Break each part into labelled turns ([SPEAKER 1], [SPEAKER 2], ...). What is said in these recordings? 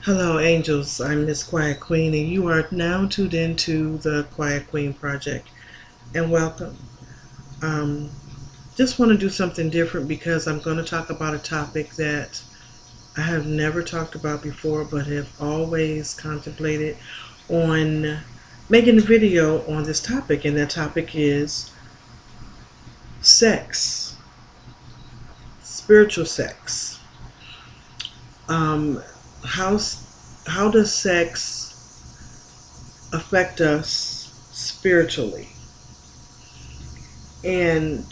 [SPEAKER 1] Hello, angels. I'm Miss Quiet Queen, and you are now tuned into the Quiet Queen Project. And welcome. Um, just want to do something different because I'm going to talk about a topic that I have never talked about before, but have always contemplated on making a video on this topic. And that topic is sex, spiritual sex. Um, how how does sex affect us spiritually? And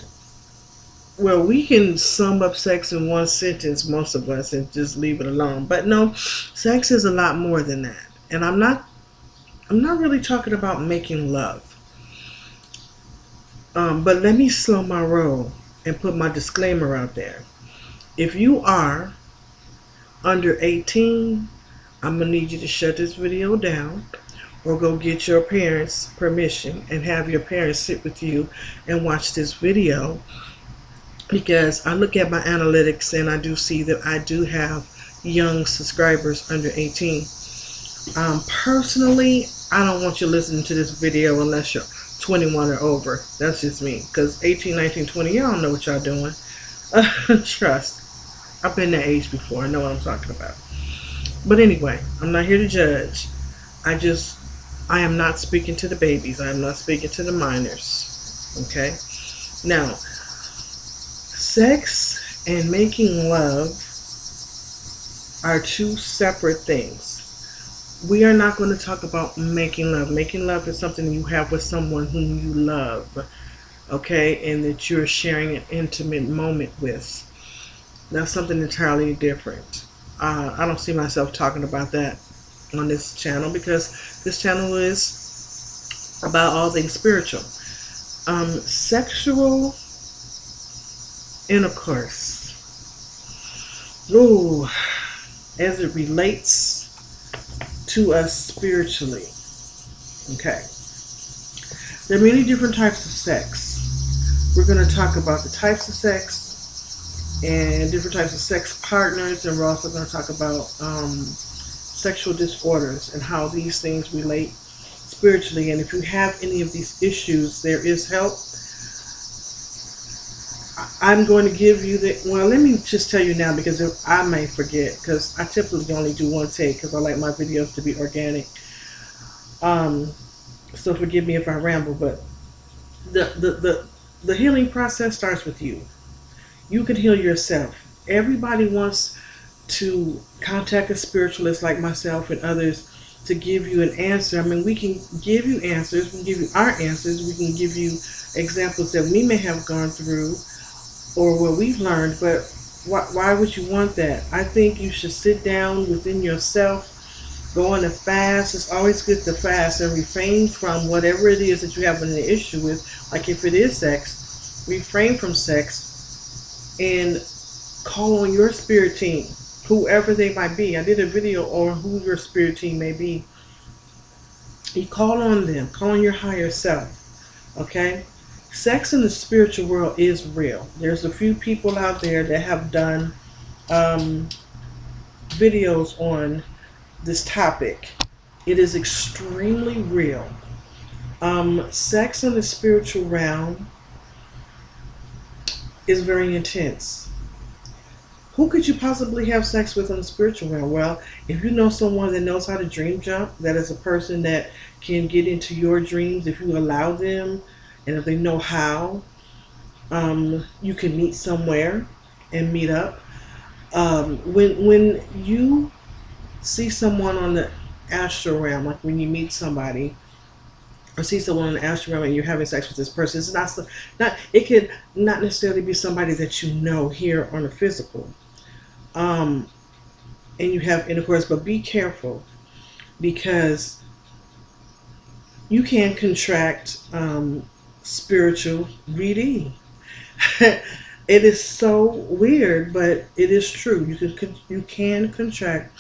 [SPEAKER 1] well, we can sum up sex in one sentence, most of us, and just leave it alone. But no, sex is a lot more than that. And I'm not really talking about making love. But let me slow my roll and put my disclaimer out there. If you are under 18, I'm gonna need you to shut this video down or go get your parents' permission and have your parents sit with you and watch this video, because I look at my analytics and I do see that I do have young subscribers under 18. Personally, I don't want you listening to this video unless you're 21 or over. That's just me, because 18, 19, 20, y'all know what y'all doing. Trust. I've been that age before. I know what I'm talking about. But anyway, I'm not here to judge. I am not speaking to the babies. I am not speaking to the minors. Okay? Now, sex and making love are two separate things. We are not going to talk about making love. Making love is something you have with someone whom you love, okay, and that you're sharing an intimate moment with. That's something entirely different. I don't see myself talking about that on this channel, because this channel is about all things spiritual. Sexual intercourse. Ooh, as it relates to us spiritually. Okay. There are many different types of sex. We're going to talk about the types of sex and different types of sex partners, and we're also going to talk about sexual disorders and how these things relate spiritually. And if you have any of these issues, there is help. I'm going to give you let me just tell you now, because I may forget, because I typically only do one take because I like my videos to be organic. So forgive me if I ramble, but the healing process starts with you. You can heal yourself. Everybody wants to contact a spiritualist like myself and others to give you an answer. I mean, we can give you answers. We can give you our answers. We can give you examples that we may have gone through or what we've learned. But why would you want that? I think you should sit down within yourself, go on a fast. It's always good to fast and refrain from whatever it is that you have an issue with. Like if it is sex, refrain from sex and call on your spirit team, whoever they might be. I did a video on who your spirit team may be. You call on them, call on your higher self. Okay? Sex in the spiritual world is real. There's a few people out there that have done videos on this topic. It is extremely real. Sex in the spiritual realm is very intense. Who could you possibly have sex with in the spiritual realm? Well, if you know someone that knows how to dream jump, that is a person that can get into your dreams if you allow them, and if they know how, you can meet somewhere and meet up. When you see someone on the astral realm, like when you meet somebody, or see someone on the astral realm and you're having sex with this person, it's not. It could not necessarily be somebody that you know here on the physical, and you have intercourse. But be careful, because you can contract spiritual VD. It is so weird, but it is true. You can contract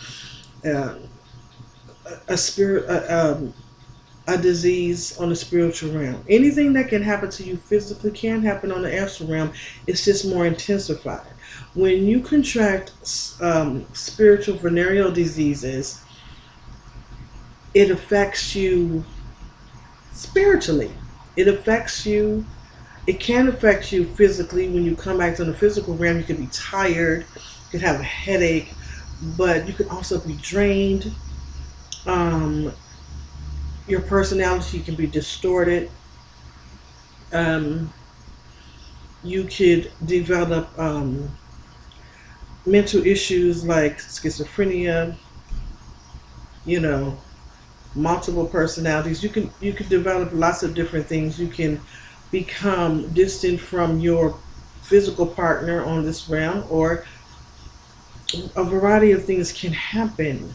[SPEAKER 1] a disease on the spiritual realm. Anything that can happen to you physically can happen on the astral realm. It's just more intensified. When you contract spiritual venereal diseases, it affects you spiritually. It affects you. It can affect you physically. When you come back to the physical realm, you can be tired, you can have a headache, but you can also be drained. Um, your personality can be distorted. Um, you could develop mental issues like schizophrenia, you know, multiple personalities. You can develop lots of different things. You can become distant from your physical partner on this realm, or a variety of things can happen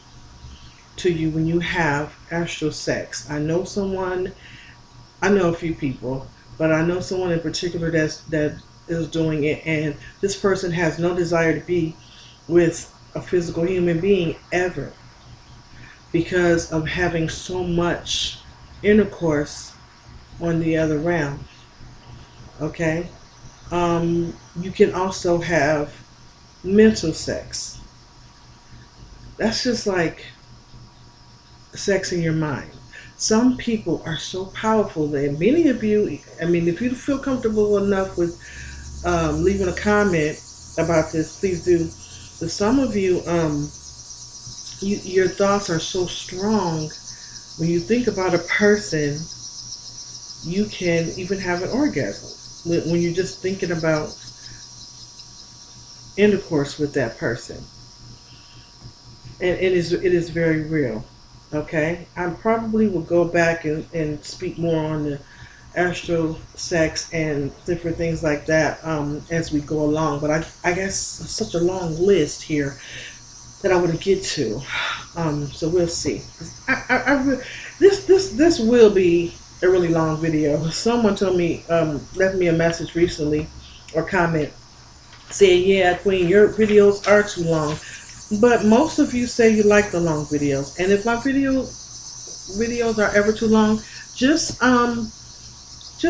[SPEAKER 1] to you when you have astral sex. I know a few people, but I know someone in particular that is doing it, and this person has no desire to be with a physical human being ever because of having so much intercourse on the other realm. Okay? You can also have mental sex. That's just like sex in your mind. Some people are so powerful that many of you, I mean, if you feel comfortable enough with leaving a comment about this, please do. But some of you, your thoughts are so strong. When you think about a person, you can even have an orgasm when you're just thinking about intercourse with that person. And it is very real. Okay? I probably will go back and speak more on the astral sex and different things like that as we go along. But I guess such a long list here that I want to get to. So we'll see. This will be a really long video. Someone told me, left me a message recently or comment saying, yeah, Queen, your videos are too long. But most of you say you like the long videos. And if my videos are ever too long, just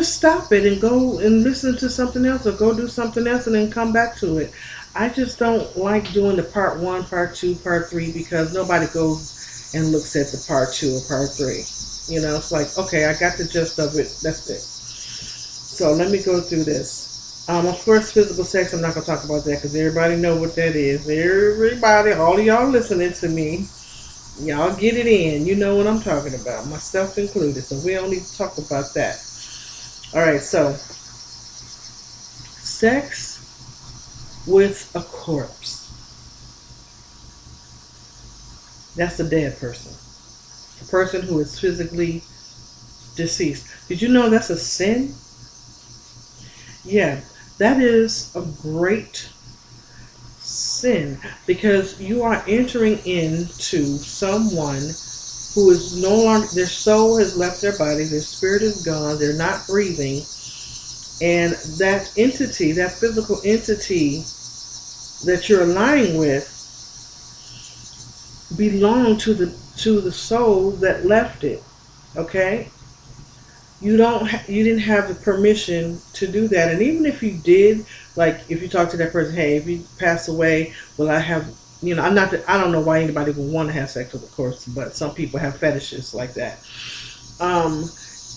[SPEAKER 1] stop it and go and listen to something else, or go do something else and then come back to it. I just don't like doing the part 1, part 2, part 3 because nobody goes and looks at the part 2 or part 3. You know, it's like, okay, I got the gist of it. That's it. So let me go through this. Of course, physical sex, I'm not going to talk about that because everybody know what that is. Everybody, all of y'all listening to me, y'all get it in. You know what I'm talking about, myself included. So we don't need to talk about that. All right, so sex with a corpse. That's a dead person. A person who is physically deceased. Did you know that's a sin? Yeah, that is a great sin because you are entering into someone who is no longer, their soul has left their body, their spirit is gone, they're not breathing, and that entity, that physical entity that you're aligning with belong to the soul that left it. Okay? You didn't have the permission to do that. And even if you did, like if you talk to that person, hey, if you pass away, will I have, you know, I don't know why anybody would want to have sex with a corpse, but some people have fetishes like that.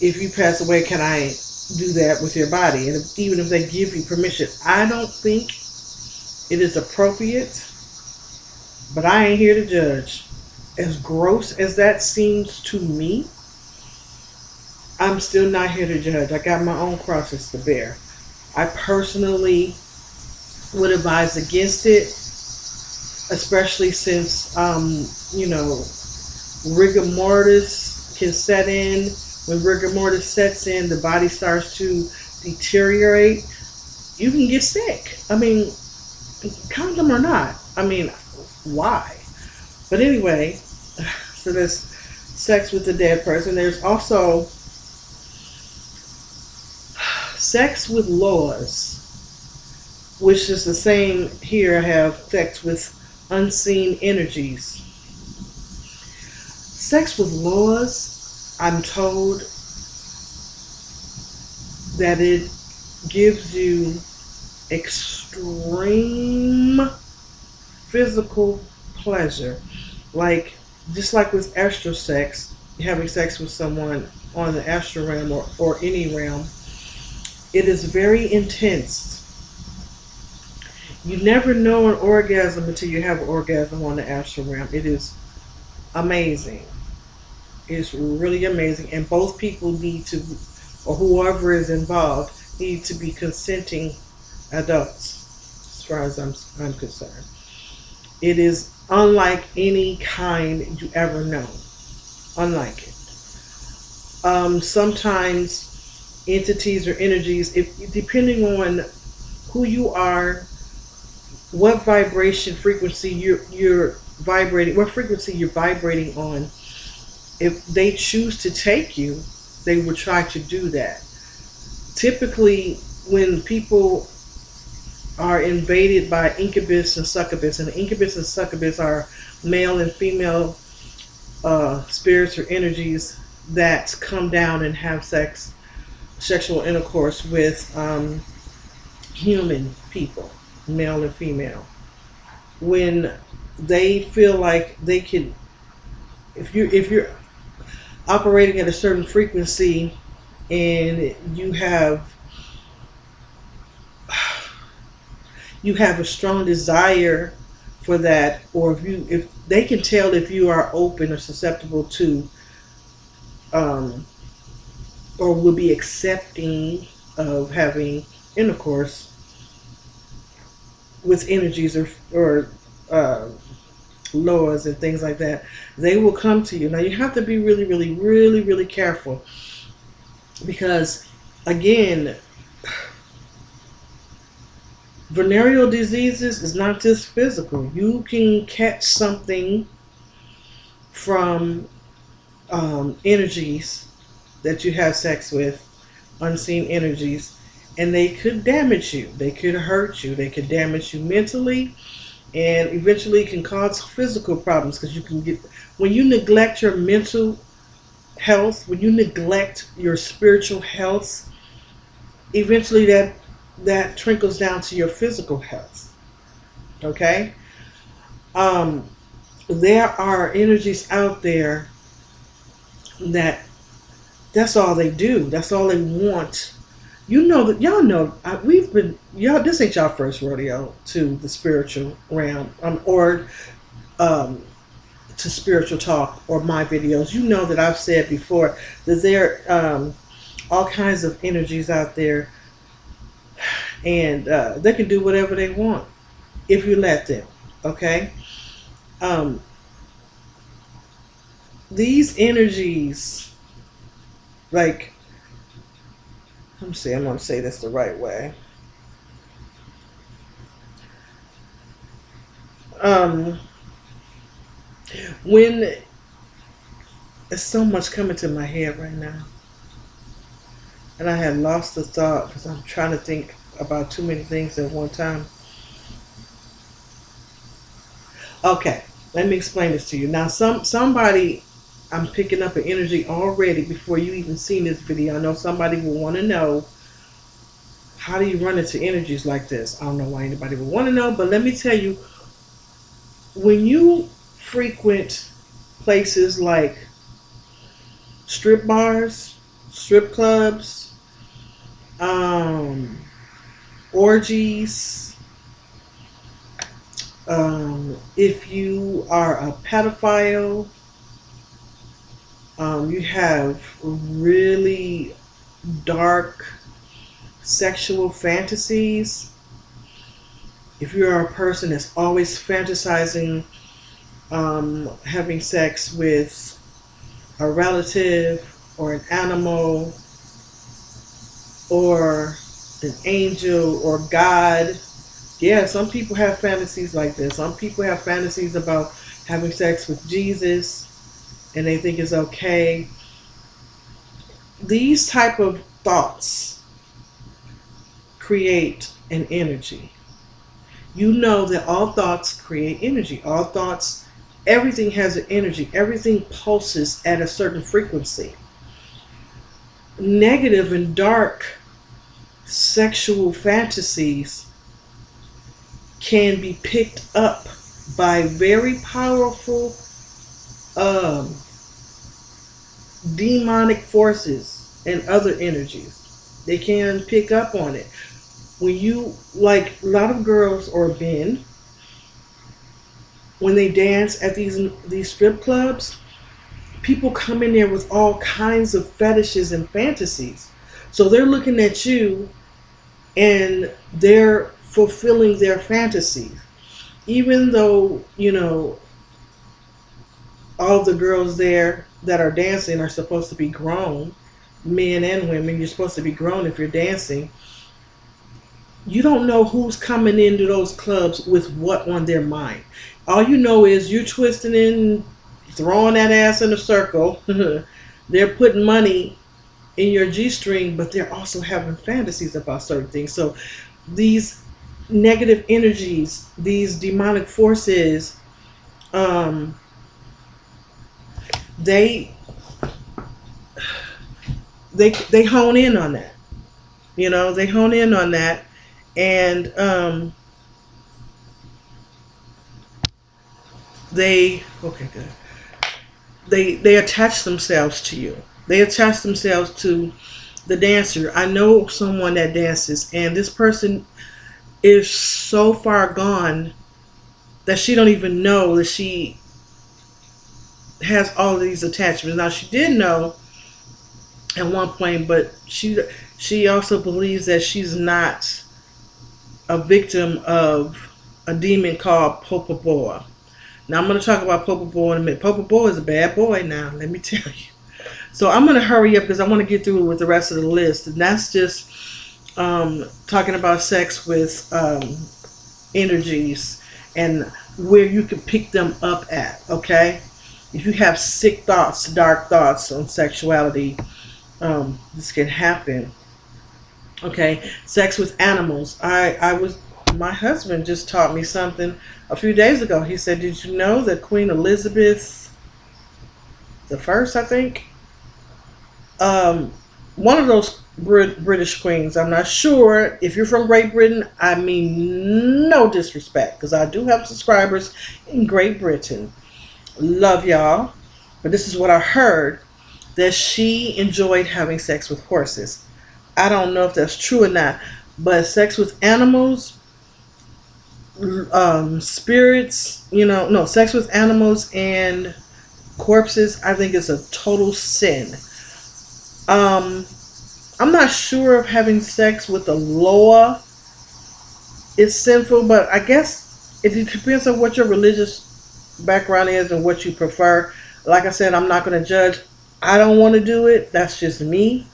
[SPEAKER 1] If you pass away, can I do that with your body? And even if they give you permission, I don't think it is appropriate, but I ain't here to judge. As gross as that seems to me, I'm still not here to judge. I got my own crosses to bear. I personally would advise against it, especially since, rigor mortis can set in. When rigor mortis sets in, the body starts to deteriorate. You can get sick. I mean, condom or not. I mean, why? But anyway, so there's sex with a dead person. There's also sex with laws, which is the same here. I have sex with unseen energies. Sex with laws, I'm told that it gives you extreme physical pleasure. Like, just like with astral sex, having sex with someone on the astral realm or any realm, it is very intense. You never know an orgasm until you have an orgasm on the astral realm. It is amazing. It's really amazing. And both people need to, or whoever is involved, need to be consenting adults, as far as I'm concerned. It is unlike any kind you ever know. Unlike it. Sometimes entities or energies, depending on who you are, what vibration frequency you're vibrating, what frequency you're vibrating on, if they choose to take you, they will try to do that. Typically, when people are invaded by incubus and succubus, and the incubus and succubus are male and female spirits or energies that come down and have sexual intercourse with human people, male and female. When they feel like they can, if you're operating at a certain frequency and you have a strong desire for that, or if they can tell if you are open or susceptible to or will be accepting of having intercourse with energies or laws and things like that, they will come to you. Now you have to be really, really, really, really careful, because again, venereal diseases is not just physical. You can catch something from energies that you have sex with, unseen energies, and they could damage you. They could hurt you. They could damage you mentally, and eventually can cause physical problems, because you can get, when you neglect your mental health, when you neglect your spiritual health, eventually that trickles down to your physical health. Okay? There are energies out there that's all they do. That's all they want. You know that, y'all know, this ain't y'all first rodeo to the spiritual realm, or to spiritual talk or my videos. You know that I've said before that there are all kinds of energies out there, and they can do whatever they want if you let them. Okay? These energies, like, let me see, I'm going to say this the right way. When there's so much coming to my head right now, and I had lost the thought because I'm trying to think about too many things at one time. Okay, let me explain this to you. Now, somebody, I'm picking up an energy already before you even seen this video. I know somebody will want to know, how do you run into energies like this? I don't know why anybody would want to know, but let me tell you, when you frequent places like strip bars, strip clubs, orgies, if you are a pedophile, you have really dark sexual fantasies, if you're a person that's always fantasizing having sex with a relative or an animal or an angel or God. Yeah, some people have fantasies like this. Some people have fantasies about having sex with Jesus, and they think it's okay. These type of thoughts create an energy. You know that all thoughts create energy. All thoughts, everything has an energy. Everything pulses at a certain frequency. Negative and dark sexual fantasies can be picked up by very powerful um, demonic forces and other energies. They can pick up on it. When you, like a lot of girls or men, when they dance at these strip clubs, people come in there with all kinds of fetishes and fantasies. So they're looking at you and they're fulfilling their fantasies. Even though, all the girls there that are dancing are supposed to be grown, men and women, you're supposed to be grown if you're dancing. You don't know who's coming into those clubs with what on their mind. All you know is you're twisting in, throwing that ass in a circle. They're putting money in your G-string, but they're also having fantasies about certain things. So these negative energies, these demonic forces, they hone in on that. They hone in on that, and they okay, good. They attach themselves to you. They attach themselves to the dancer. I know someone that dances, and this person is so far gone that she don't even know that she has all of these attachments. Now, she did know at one point, but she also believes that she's not a victim of a demon called Popoboa. Now, I'm going to talk about Popoboa in a minute. Popoboa is a bad boy now, let me tell you. So I'm going to hurry up because I want to get through with the rest of the list. And that's just talking about sex with energies and where you can pick them up at, okay? If you have sick thoughts, dark thoughts on sexuality, this can happen. Okay, sex with animals. My husband just taught me something a few days ago. He said, "Did you know that Queen Elizabeth the First, I think, one of those British queens. I'm not sure if you're from Great Britain. I mean, no disrespect, because I do have subscribers in Great Britain. Love y'all. But this is what I heard, that she enjoyed having sex with horses. I don't know if that's true or not, but sex with animals, spirits, no, sex with animals and corpses, I think is a total sin. I'm not sure if having sex with a loa is sinful, but I guess it depends on what your religious background is and what you prefer. Like I said, I'm not going to judge. I don't want to do it. That's just me.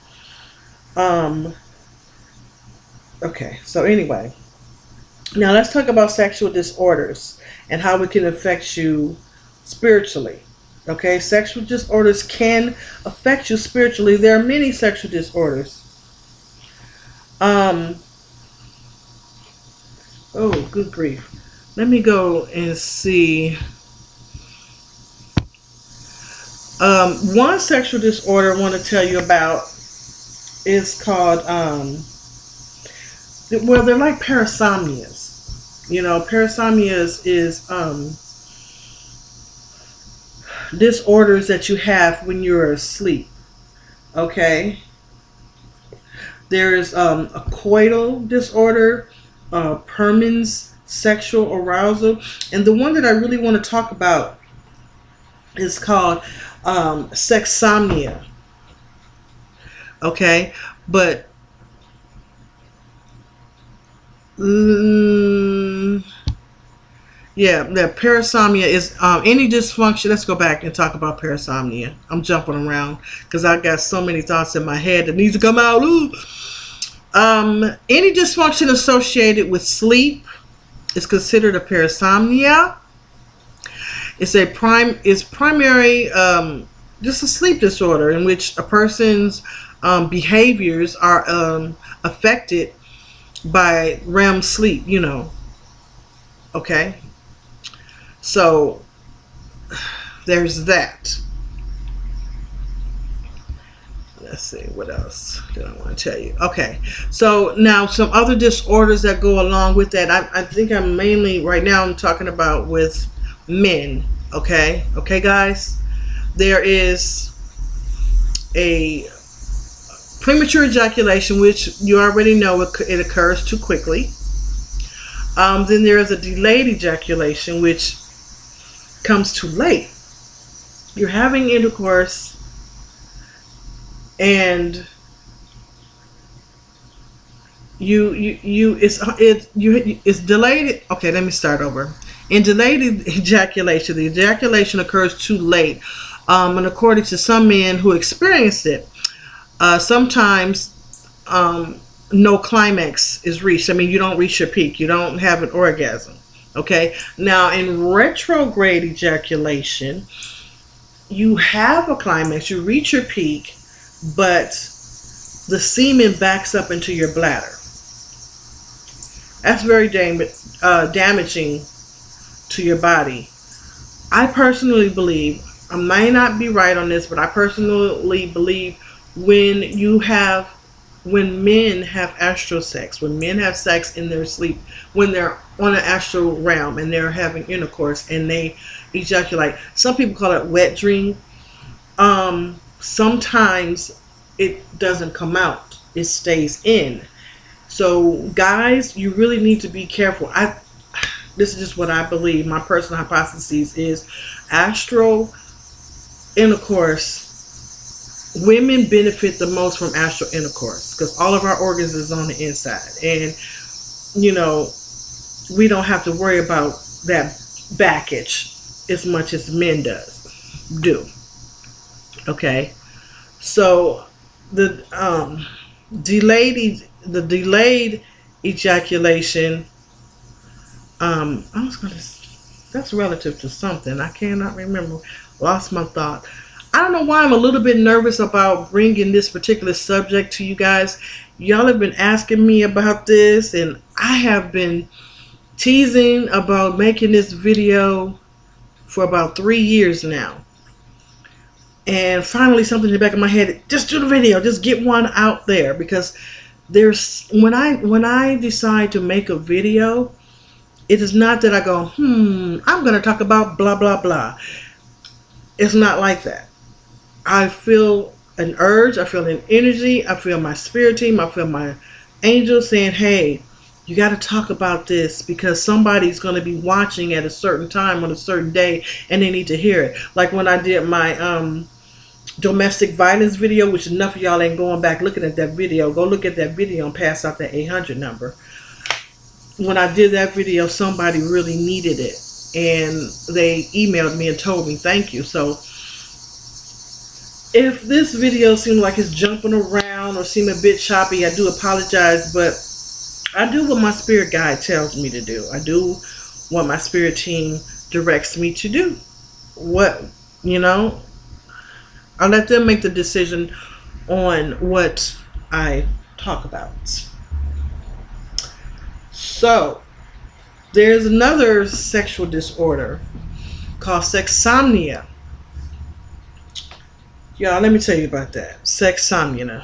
[SPEAKER 1] Okay, so anyway. Now let's talk about sexual disorders and how it can affect you spiritually. Okay, sexual disorders can affect you spiritually. There are many sexual disorders. Oh, good grief. Let me go and see. One sexual disorder I want to tell you about is called, well, they're like parasomnias. Parasomnias is disorders that you have when you're asleep. Okay? There's a coital disorder, Perman's sexual arousal, and the one that I really want to talk about is called sexomnia. Okay? But yeah, the parasomnia is any dysfunction. Let's go back and talk about parasomnia. I'm jumping around because I got so many thoughts in my head that need to come out. Any dysfunction associated with sleep is considered a parasomnia. It's primary just a sleep disorder in which a person's behaviors are affected by REM sleep. Okay. So there's that. let's see, what else did I want to tell you? Okay, so now some other disorders that go along with that. I think I'm mainly right now I'm talking about with men. Okay, guys. There is a premature ejaculation, which you already know it occurs too quickly. Then there is a delayed ejaculation, which comes too late. You're having intercourse and it's delayed. Okay, let me start over. In delayed ejaculation, the ejaculation occurs too late, and according to some men who experienced it, sometimes no climax is reached. I mean, you don't reach your peak. You don't have an orgasm. Okay. Now, in retrograde ejaculation, you have a climax. You reach your peak, but the semen backs up into your bladder. That's very damaging to your body. I personally believe, I may not be right on this, but I personally believe when men have astral sex, when men have sex in their sleep, when they're on an astral realm and they're having intercourse and they ejaculate, some people call it wet dream. Sometimes it doesn't come out, it stays in. So guys, you really need to be careful. This is just what I believe. My personal hypothesis is astral intercourse. Women benefit the most from astral intercourse because all of our organs is on the inside, and we don't have to worry about that baggage as much as men do. Okay, so the delayed ejaculation. That's relative to something. I cannot remember. Lost my thought. I don't know why I'm a little bit nervous about bringing this particular subject to you guys. Y'all have been asking me about this, and I have been teasing about making this video for about 3 years now. And finally, something in the back of my head, just do the video, just get one out there, because when I decide to make a video, it is not that I go, I'm going to talk about blah, blah, blah. It's not like that. I feel an urge, I feel an energy, I feel my spirit team, I feel my angels saying, hey, you got to talk about this because somebody's going to be watching at a certain time on a certain day and they need to hear it. Like when I did my domestic violence video, which enough of y'all ain't going back looking at that video. Go look at that video and pass out that 800 number. When I did that video, somebody really needed it, and they emailed me and told me thank you. So if this video seems like it's jumping around or seem a bit choppy, I do apologize, but I do what my spirit guide tells me to do. I do what my spirit team directs me to do. I let them make the decision on what I talk about. So, there's another sexual disorder called sexomnia. Y'all, let me tell you about that. Sexomnia.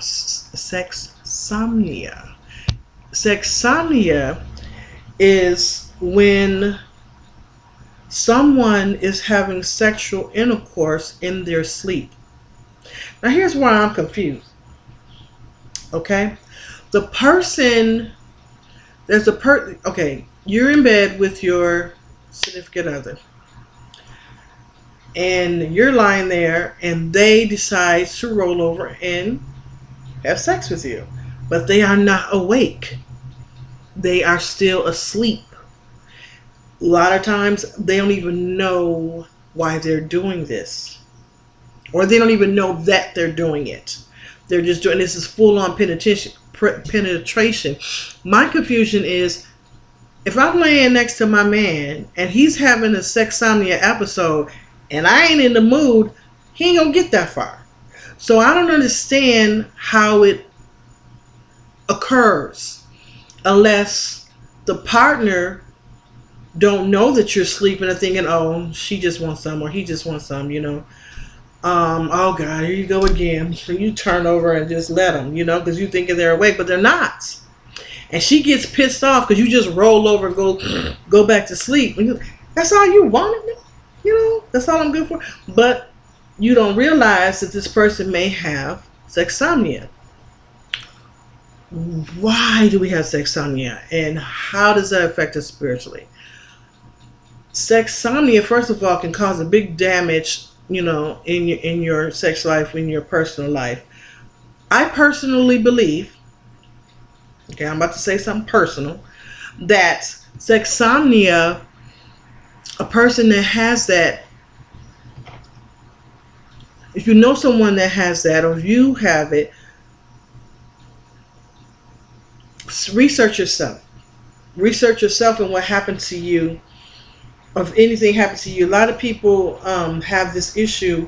[SPEAKER 1] Sexomnia is when someone is having sexual intercourse in their sleep. Now, here's why I'm confused. Okay? The person... Okay, you're in bed with your significant other. And you're lying there and they decide to roll over and have sex with you. But they are not awake. They are still asleep. A lot of times they don't even know why they're doing this. Or they don't even know that they're doing it. They're just doing this is full-on penetration. My confusion is, if I'm laying next to my man and he's having a sexomnia episode and I ain't in the mood, he ain't gonna get that far. So I don't understand how it occurs unless the partner don't know that you're sleeping and thinking, oh, she just wants some or he just wants some, Oh God, here you go again. So you turn over and just let them, because you thinking they're awake, but they're not. And she gets pissed off because you just roll over and go back to sleep. That's all you wanted, That's all I'm good for. But you don't realize that this person may have sexomnia. Why do we have sexomnia, and how does that affect us spiritually? Sexomnia, first of all, can cause a big damage, in your sex life, in your personal life. I personally believe, okay, I'm about to say something personal, that sexomnia, a person that has that, if you know someone that has that, or if you have it, research yourself. Research yourself and what happened to you. Or if anything happened to you. A lot of people have this issue.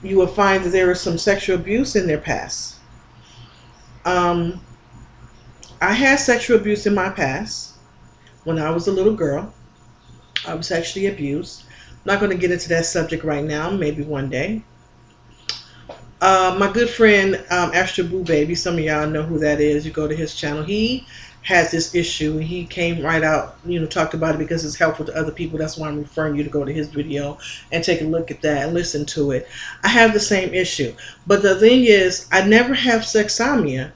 [SPEAKER 1] You will find that there was some sexual abuse in their past. I had sexual abuse in my past. When I was a little girl, I was sexually abused. I'm not going to get into that subject right now. Maybe one day. My good friend Astral Baby, some of y'all know who that is. You go to his channel. He has this issue. He came right out, talked about it because it's helpful to other people. That's why I'm referring you to go to his video and take a look at that and listen to it. I have the same issue. But the thing is, I never have sexomnia.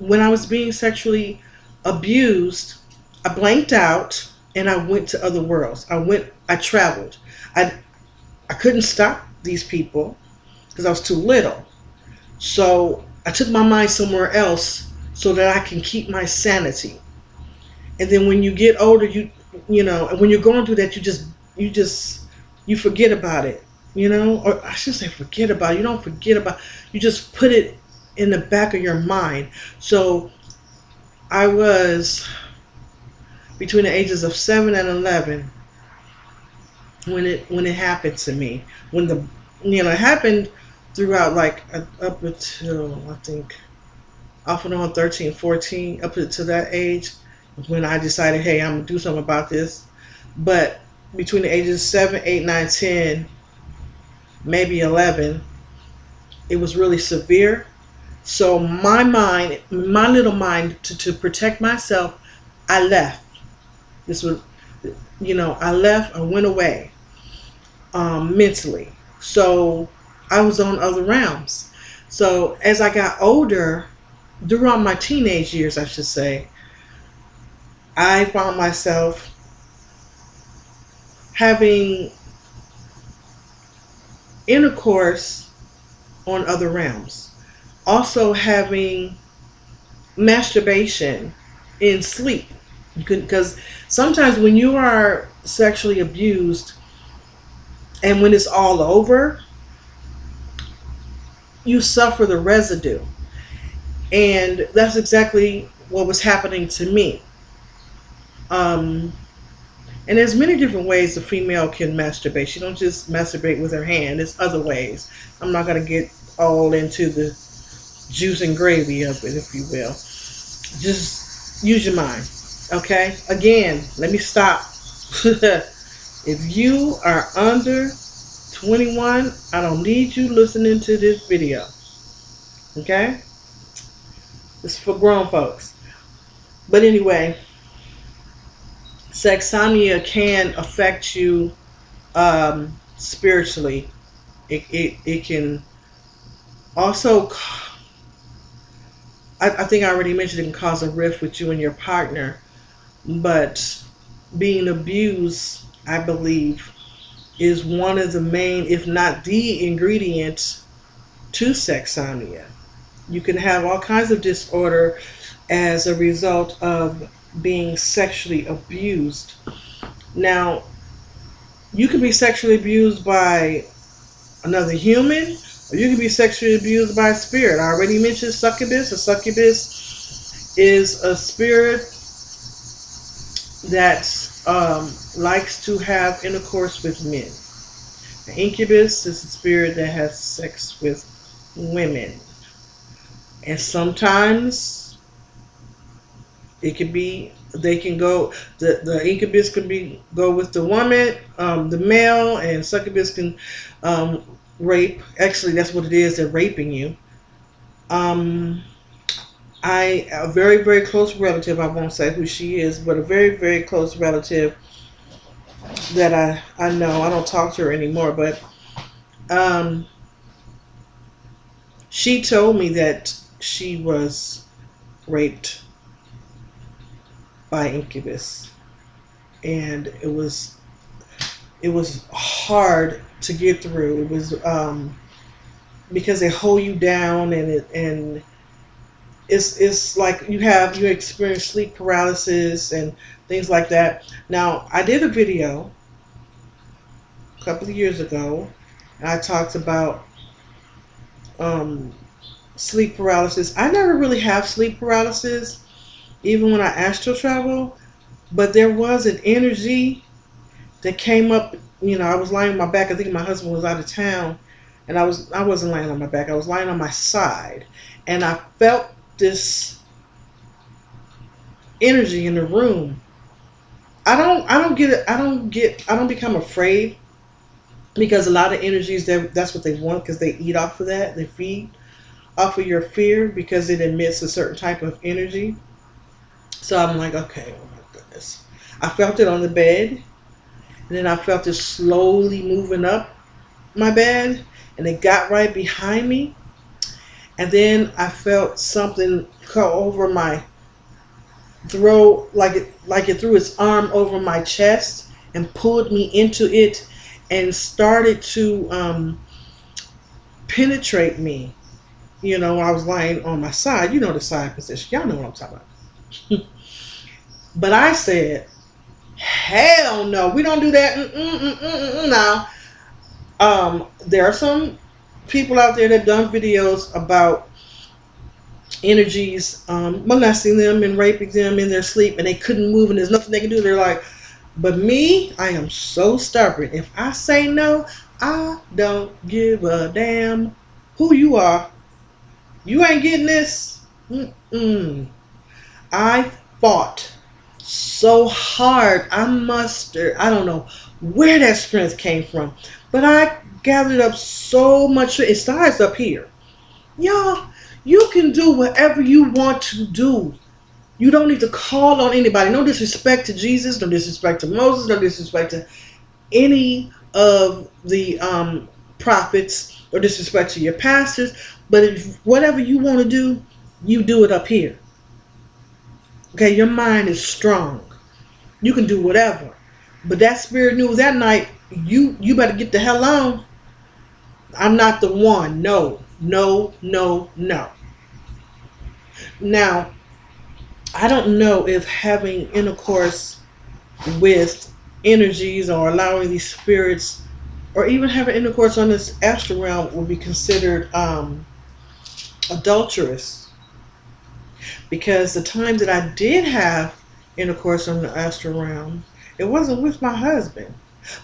[SPEAKER 1] When I was being sexually abused, I blanked out and I went to other worlds. I traveled. I couldn't stop these people because I was too little. So I took my mind somewhere else so that I can keep my sanity. And then when you get older, when you're going through that, you forget about it, or I should say forget about it. You don't forget about it. You just put it in the back of your mind. So I was between the ages of 7 and 11 when it happened to me. When it happened throughout, like up until I think off and on 13, 14, up to that age, when I decided, hey, I'm gonna do something about this. But between the ages 7, 8, 9, 10, maybe 11, it was really severe. So my little mind, to protect myself, I left. This was, I left. I went away mentally. So I was on other realms. So as I got older, throughout my teenage years, I should say, I found myself having intercourse on other realms. Also having masturbation in sleep. Because sometimes when you are sexually abused and when it's all over, you suffer the residue. And that's exactly what was happening to me. And there's many different ways a female can masturbate. She don't just masturbate with her hand. There's other ways. I'm not going to get all into the juice and gravy of it, if you will. Just use your mind. Okay? Again, let me stop. If you are under 21, I don't need you listening to this video. Okay? This is for grown folks. But anyway, sexomnia can affect you spiritually. It can also, I think I already mentioned, it can cause a rift with you and your partner. But being abused, I believe, is one of the main, if not the ingredient to sexomnia. You can have all kinds of disorder as a result of being sexually abused. Now, you can be sexually abused by another human, or you can be sexually abused by a spirit. I already mentioned succubus. A succubus is a spirit that likes to have intercourse with men. An incubus is a spirit that has sex with women. And sometimes it could be They can go. The incubus could go with the woman, the male, and succubus can um, rape. Actually, that's what it is. They're raping you. Um, a very very close relative. I won't say who she is, but a very very close relative that I know. I don't talk to her anymore, but um, she told me that she was raped by incubus, and it was hard to get through. It was because they hold you down, and it's like you experience sleep paralysis and things like that. Now, I did a video a couple of years ago, and I talked about um, sleep paralysis. I never really have sleep paralysis, even when I astral travel, but there was an energy that came up. I was lying on my back. I think my husband was out of town, and I wasn't lying on my back. I was lying on my side, and I felt this energy in the room. I don't get it. I don't become afraid because a lot of energies that's what they want because they eat off of that. They feed off of your fear because it emits a certain type of energy. So I'm like, okay, oh my goodness. I felt it on the bed, and then I felt it slowly moving up my bed, and it got right behind me. And then I felt something go over my throat, like it threw its arm over my chest and pulled me into it, and started to penetrate me. I was lying on my side. The side position. Y'all know what I'm talking about. But I said, hell no, we don't do that. Now, there are some people out there that done videos about energies molesting them and raping them in their sleep, and they couldn't move, and there's nothing they can do. They're like, but me, I am so stubborn. If I say no, I don't give a damn who you are. You ain't getting this. I fought so hard. I don't know where that strength came from, but I gathered up so much. It starts up here. Y'all, you can do whatever you want to do. You don't need to call on anybody. No disrespect to Jesus, no disrespect to Moses, no disrespect to any of the prophets, or disrespect to your pastors. But if whatever you want to do, you do it up here. Okay, your mind is strong. You can do whatever. But that spirit knew that night, you better get the hell on. I'm not the one. No, no, no, no. Now, I don't know if having intercourse with energies or allowing these spirits, or even having intercourse on this astral realm, would be considered adulterous. Because the time that I did have intercourse on the astral realm, it wasn't with my husband.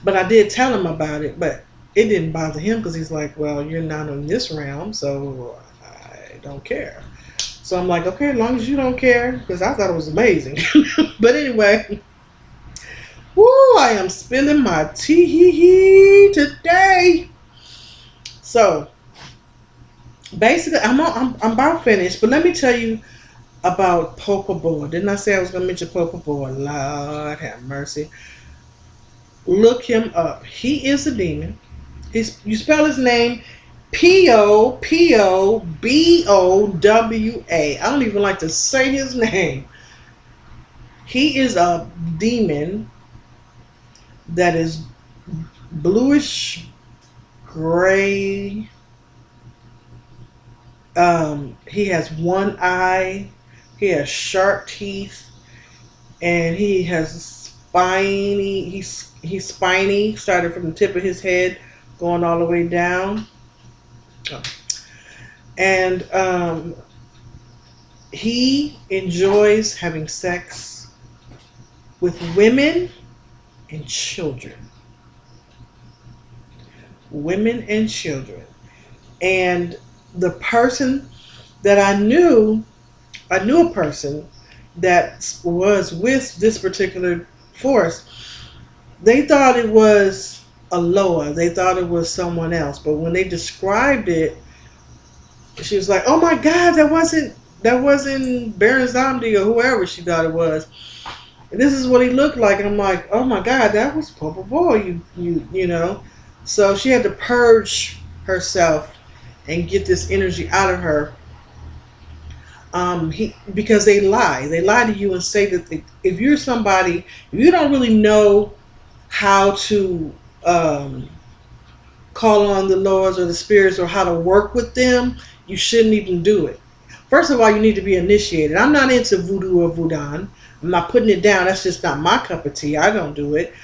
[SPEAKER 1] But I did tell him about it, but it didn't bother him because he's like, well, you're not in this realm, so I don't care. So I'm like, okay, as long as you don't care, because I thought it was amazing. But anyway, woo, I am spilling my tea today. So basically, I'm about finished, but let me tell you about Popa Boy. Didn't I say I was going to mention Popa Boy? Lord have mercy. Look him up. He is a demon. You spell his name Popobowa. I don't even like to say his name. He is a demon that is bluish gray. He has one eye. He has sharp teeth, and he has spiny. He's spiny, started from the tip of his head, going all the way down. And he enjoys having sex with women and children. Women and children. And the person that I knew a person that was with this particular force, they thought it was a Loa. They thought it was someone else. But when they described it, she was like, "Oh my God, that wasn't Baron Zomdi or whoever she thought it was. And this is what he looked like." And I'm like, "Oh my God, that was Papa Boy, you know." So she had to purge herself and get this energy out of her. Because they lie to you and say that if you're somebody, if you don't really know how to call on the lords or the spirits or how to work with them, you shouldn't even do it. First of all, you need to be initiated. I'm not into voodoo or voodoo. I'm not putting it down. That's just not my cup of tea. I don't do it.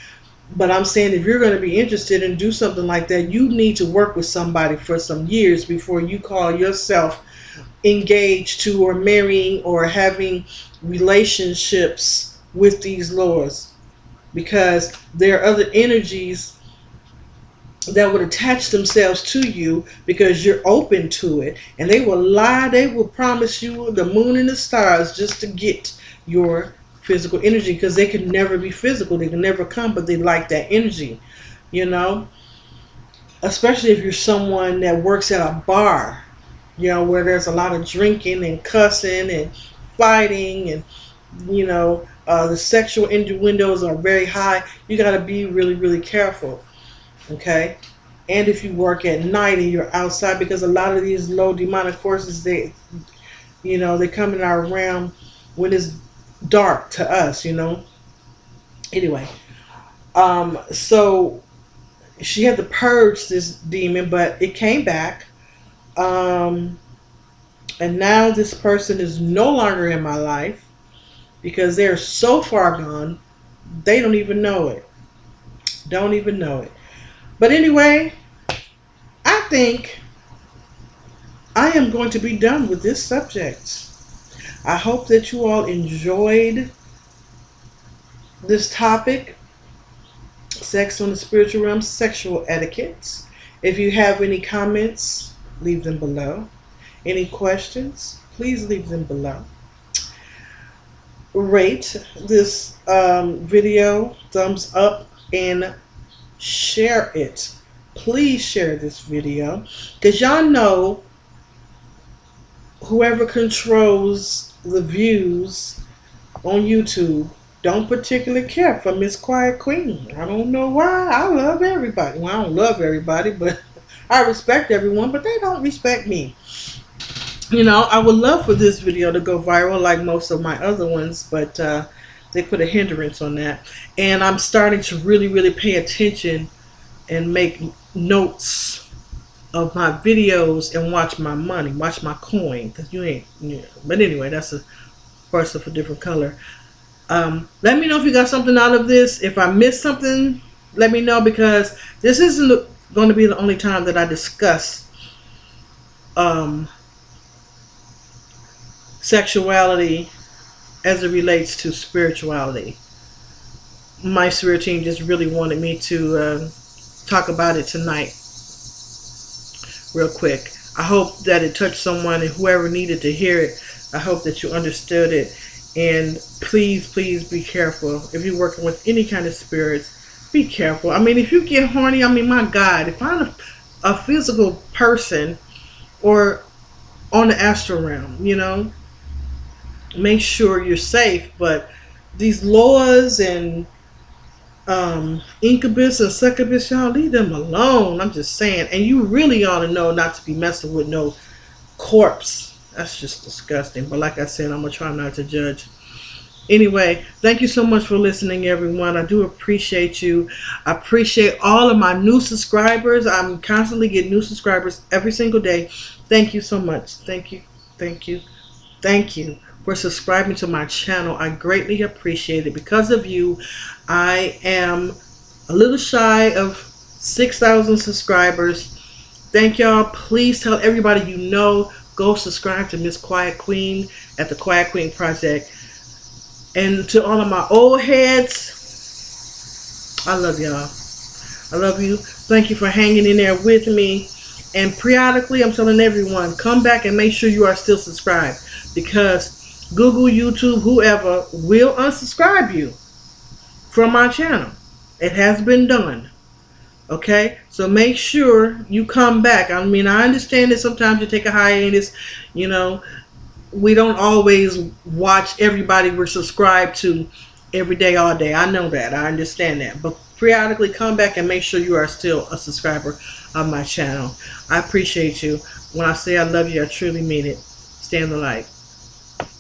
[SPEAKER 1] But I'm saying if you're going to be interested and do something like that, you need to work with somebody for some years before you call yourself engaged to or marrying or having relationships with these lords. Because there are other energies that would attach themselves to you because you're open to it, and they will lie. They will promise you the moon and the stars just to get your physical energy, because they can never be physical. They can never come, but they like that energy, you know. Especially if you're someone that works at a bar, you know, where there's a lot of drinking and cussing and fighting, and you know, the sexual innuendos are very high. You got to be really, really careful. Okay, and if you work at night and you're outside, because a lot of these low demonic forces, they come in our realm when it's dark to us, you know. Anyway, so she had to purge this demon, but it came back, and now this person is no longer in my life because they're so far gone, they don't even know it. Don't even know it. But anyway, I think I am going to be done with this subject. I hope that you all enjoyed this topic, sex on the spiritual realm, sexual etiquette. If you have any comments, leave them below. Any questions, please leave them below. Rate this video, thumbs up, and share it. Please share this video, because y'all know whoever controls the views on YouTube don't particularly care for Miss Quiet Queen. I don't know why. I love everybody. Well, I don't love everybody, but I respect everyone, but they don't respect me. You know, I would love for this video to go viral like most of my other ones, but they put a hindrance on that. And I'm starting to really, really pay attention and make notes of my videos and watch my money, watch my coin, because you ain't, but anyway, that's a horse of a different color. Let me know if you got something out of this. If I missed something, let me know, because this isn't going to be the only time that I discuss sexuality as it relates to spirituality. My spirit team just really wanted me to talk about it tonight real quick. I hope that it touched someone, and whoever needed to hear it, I hope that you understood it. And please, please be careful. If you're working with any kind of spirits, be careful. I mean, if you get horny, I mean, my God, if I'm a physical person or on the astral realm, you know, make sure you're safe. But these laws and incubus and succubus, y'all leave them alone. I'm just saying. And you really ought to know not to be messing with no corpse. That's just disgusting. But like I said, I'm gonna try not to judge. Anyway, thank you so much for listening, everyone. I do appreciate you. I appreciate all of my new subscribers. I'm constantly getting new subscribers every single day. Thank you so much. Thank you, thank you, thank you for subscribing to my channel. I greatly appreciate it. Because of you, I am a little shy of 6,000 subscribers. Thank y'all. Please tell everybody you know. Go subscribe to Miss Quiet Queen at the Quiet Queen Project. And to all of my old heads, I love y'all. I love you. Thank you for hanging in there with me. And periodically, I'm telling everyone, come back and make sure you are still subscribed, because Google, YouTube, whoever will unsubscribe you from my channel. It has been done. Okay, so make sure you come back. I mean, I understand that sometimes you take a hiatus. You know, we don't always watch everybody we're subscribed to every day, all day. I know that. I understand that. But periodically come back and make sure you are still a subscriber of my channel. I appreciate you. When I say I love you, I truly mean it. Stay in the light.